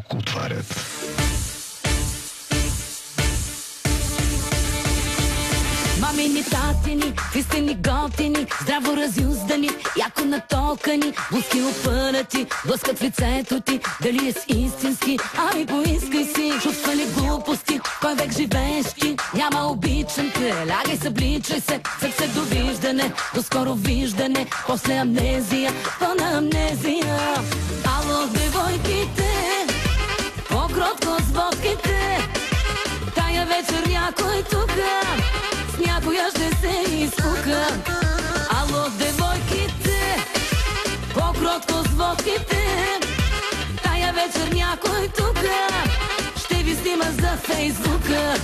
тук отварят. Мамини, татини, истини готини, здраво разюздани, яко натокани, блузки опънати, блъскат в лицето ти, дали е с истински, ами поискай си, чувства ли глупости, кой век живееш ти, няма обичам те, лягай събличай се, сърце довиждане, до скоро виждане, после амнезия, пълна амнезия. Ало, девойките, по-кротко с водките, тая вечер някой тука, някоя ще се изпука. Ало, девойките, по-кротко с водките, тая вечер някой тука ще ви снима за Фейсбука.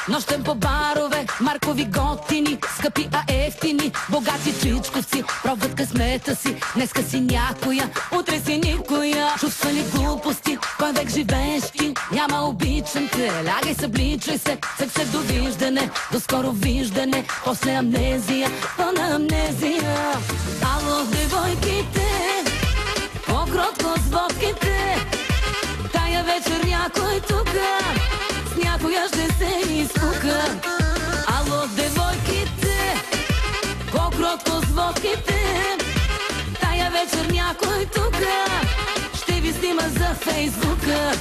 Нощем по барове, маркови готини, скъпи, а ефтини, богати чичковци, пробват късмета си, днеска си някоя, утре си никоя. Чувства ли глупости, кой век живееш ти, няма обичам те, лягай събличай се, сърце довиждане, до скоро виждане, после амнезия, пълна амнезия. Ало, девойките, по-кротко с водките, тая вечер някой тука, някоя ще се изпука. Ало, девойките, по-кротко с водките, тая вечер някой тука ще ви снима за Фейсбука.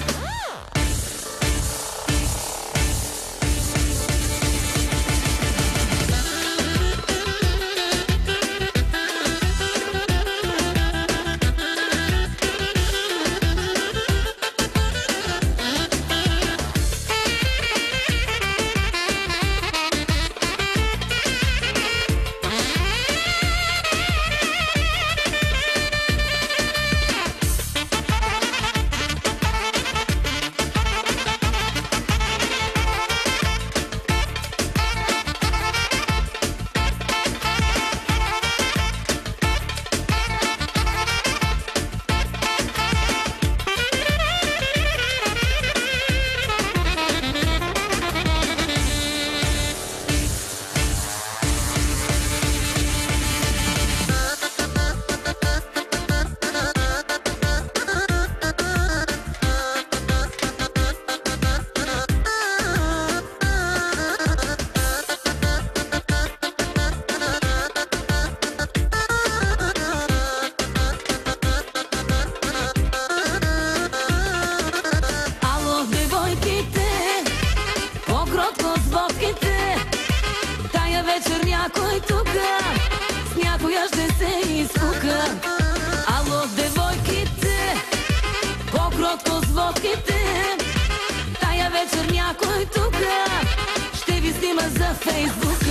Тая вечер някой тука, с някоя ще се изпука. Ало, девойките, по-кротко с водките, тая вечер някой тука ще ви снима за Фейсбука.